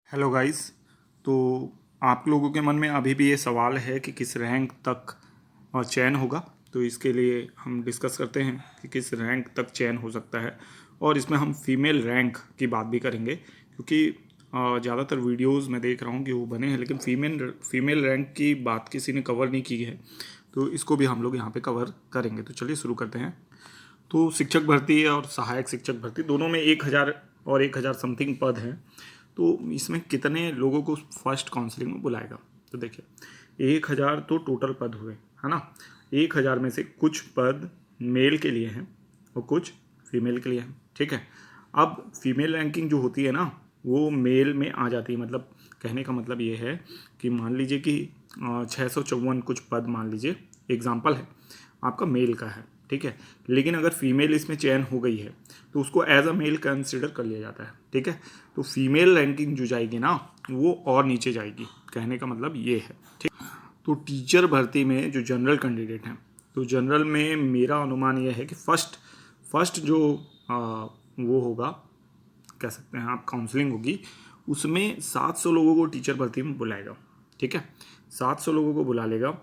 Hello guys. तो आप लोगों के मन में अभी भी ये सवाल है कि किस रैंक तक चयन होगा। तो इसके लिए हम डिस्कस करते हैं कि किस रैंक तक चयन हो सकता है, और इसमें हम फीमेल रैंक की बात भी करेंगे क्योंकि ज़्यादातर वीडियोस मैं देख रहा हूँ कि वो बने हैं लेकिन फीमेल रैंक की बात किसी ने कवर नहीं की है। तो इसको भी हम लोग यहाँ पे कवर करेंगे। तो चलिए शुरू करते हैं। तो शिक्षक भर्ती और सहायक शिक्षक भर्ती दोनों में 1,000 और 1,000 समथिंग पद हैं। तो इसमें कितने लोगों को फर्स्ट काउंसलिंग में बुलाएगा? तो देखिए, 1,000 तो टोटल पद हुए, है ना। 1,000 में से कुछ पद मेल के लिए हैं और कुछ फीमेल के लिए हैं, ठीक है। अब फीमेल रैंकिंग जो होती है ना, वो मेल में आ जाती है। मतलब कहने का मतलब ये है कि मान लीजिए कि 654 कुछ पद, मान लीजिए एग्जाम्पल है आपका मेल का है, ठीक है। लेकिन अगर फीमेल इसमें चयन हो गई है तो उसको एज अ मेल कंसिडर कर लिया जाता है, ठीक है। तो फीमेल रैंकिंग जो जाएगी ना, वो और नीचे जाएगी। कहने का मतलब ये है, ठीक। तो टीचर भर्ती में जो जनरल कैंडिडेट हैं, तो जनरल में मेरा अनुमान यह है कि फर्स्ट जो वो होगा, कह सकते हैं आप, काउंसलिंग होगी, उसमें 700 लोगों को टीचर भर्ती में बुलाएगा, ठीक है। 700 लोगों को बुला लेगा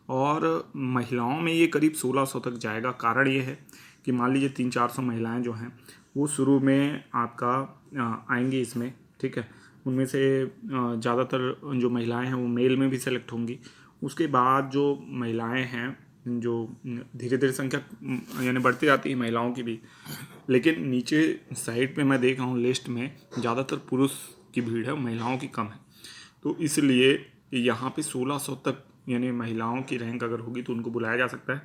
और महिलाओं में ये करीब 1600 तक जाएगा। कारण ये है कि मान लीजिए 300-400 महिलाएं जो हैं वो शुरू में आपका आएंगी इसमें, ठीक है। उनमें से ज़्यादातर जो महिलाएं हैं वो मेल में भी सेलेक्ट होंगी। उसके बाद जो महिलाएं हैं, जो धीरे धीरे संख्या यानी बढ़ती जाती है महिलाओं की भी, लेकिन नीचे साइड पे मैं देख रहा हूँ लिस्ट में ज़्यादातर पुरुष की भीड़ है, महिलाओं की कम है। तो इसलिए यहाँ पे 1600 तक यानी महिलाओं की रैंक अगर होगी तो उनको बुलाया जा सकता है,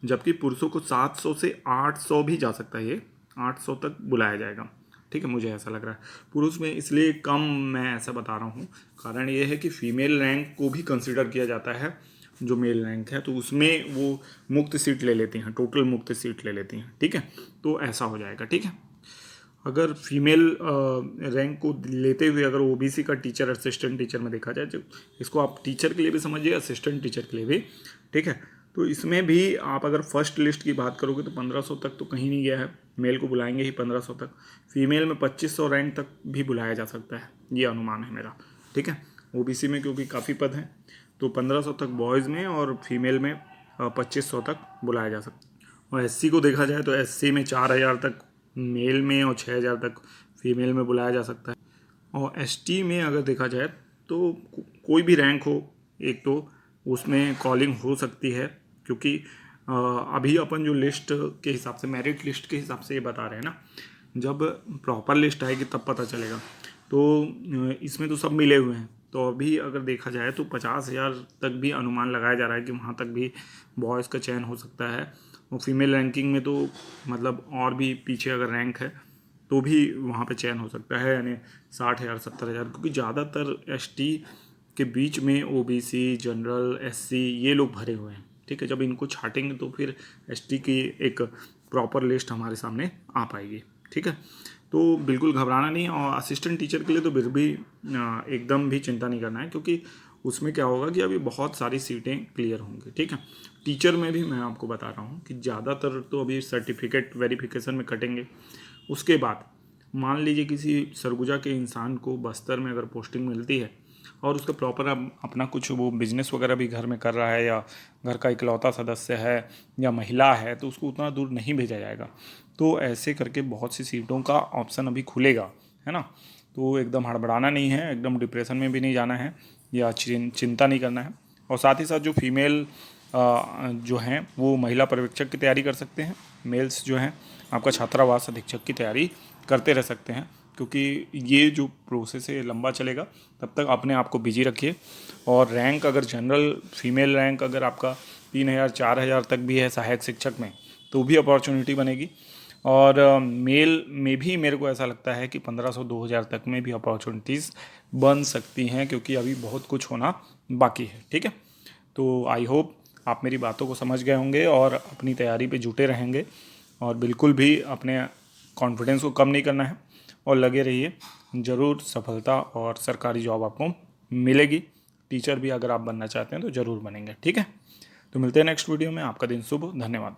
जबकि पुरुषों को 700 से 800 भी जा सकता है, ये 800 तक बुलाया जाएगा, ठीक है। मुझे ऐसा लग रहा है पुरुष में इसलिए कम मैं ऐसा बता रहा हूँ। कारण ये है कि फीमेल रैंक को भी कंसिडर किया जाता है जो मेल रैंक है, तो उसमें वो मुक्त सीट ले लेती हैं, टोटल मुक्त सीट ले लेती हैं, ठीक है। तो ऐसा हो जाएगा, ठीक है। अगर फीमेल रैंक को लेते हुए अगर ओबीसी का टीचर, असिस्टेंट टीचर में देखा जाए, जो इसको आप टीचर के लिए भी समझिए, असिस्टेंट टीचर के लिए भी, ठीक है। तो इसमें भी आप अगर फर्स्ट लिस्ट की बात करोगे तो 1500 तक तो कहीं नहीं गया है। मेल को बुलाएंगे ही 1500 तक। फीमेल में 2500 रैंक तक भी बुलाया जा सकता है, ये अनुमान है मेरा, ठीक है। ओबीसी में क्योंकि काफ़ी पद हैं तो 1500 तक बॉयज़ में और फीमेल में 2500 तक बुलाया जा सकता है। और एससी को देखा जाए तो एससी में 4000 तक मेल में और 6000 तक फीमेल में बुलाया जा सकता है। और एसटी में अगर देखा जाए तो कोई भी रैंक हो एक, तो उसमें कॉलिंग हो सकती है, क्योंकि अभी अपन जो लिस्ट के हिसाब से, मेरिट लिस्ट के हिसाब से ये बता रहे हैं ना, जब प्रॉपर लिस्ट आएगी तब पता चलेगा। तो इसमें तो सब मिले हुए हैं, तो अभी अगर देखा जाए तो 50,000 तक भी अनुमान लगाया जा रहा है कि वहाँ तक भी बॉयज़ का चयन हो सकता है। और फीमेल रैंकिंग में तो मतलब और भी पीछे अगर रैंक है तो भी वहाँ पे चयन हो सकता है, यानी 60,000 70,000, क्योंकि ज़्यादातर एसटी के बीच में ओबीसी, जनरल, एससी ये लोग भरे हुए हैं, ठीक है। जब इनको छाटेंगे तो फिर एसटी की एक प्रॉपर लिस्ट हमारे सामने आ पाएगी, ठीक है। तो बिल्कुल घबराना नहीं। और असिस्टेंट टीचर के लिए तो फिर भी एकदम भी चिंता नहीं करना है, क्योंकि उसमें क्या होगा कि अभी बहुत सारी सीटें क्लियर होंगी, ठीक है। टीचर में भी मैं आपको बता रहा हूँ कि ज़्यादातर तो अभी सर्टिफिकेट वेरिफिकेशन में कटेंगे। उसके बाद मान लीजिए किसी सरगुजा के इंसान को बस्तर में अगर पोस्टिंग मिलती है और उसका प्रॉपर अपना कुछ वो बिजनेस वगैरह भी घर में कर रहा है, या घर का इकलौता सदस्य है, या महिला है, तो उसको उतना दूर नहीं भेजा जाएगा। तो ऐसे करके बहुत सी सीटों का ऑप्शन अभी खुलेगा, है ना। तो एकदम हड़बड़ाना नहीं है, एकदम डिप्रेशन में भी नहीं जाना है, या चिंता नहीं करना है। और साथ ही साथ जो फीमेल जो हैं वो महिला पर्यवेक्षक की तैयारी कर सकते हैं। मेल्स जो हैं आपका छात्रावास अधीक्षक की तैयारी करते रह सकते हैं, क्योंकि ये जो प्रोसेस है लंबा चलेगा। तब तक अपने आप को बिजी रखिए। और रैंक अगर जनरल फीमेल रैंक अगर आपका 3,000 4,000 तक भी है सहायक शिक्षक में, तो भी अपॉर्चुनिटी बनेगी। और मेल में भी मेरे को ऐसा लगता है कि 1500 2000 तक में भी अपॉर्चुनिटीज़ बन सकती हैं, क्योंकि अभी बहुत कुछ होना बाकी है, ठीक है। तो आई होप आप मेरी बातों को समझ गए होंगे और अपनी तैयारी पे जुटे रहेंगे, और बिल्कुल भी अपने कॉन्फिडेंस को कम नहीं करना है, और लगे रहिए। ज़रूर सफलता और सरकारी जॉब आपको मिलेगी। टीचर भी अगर आप बनना चाहते हैं तो ज़रूर बनेंगे, ठीक है। तो मिलते हैं नेक्स्ट वीडियो में। आपका दिन शुभ। धन्यवाद।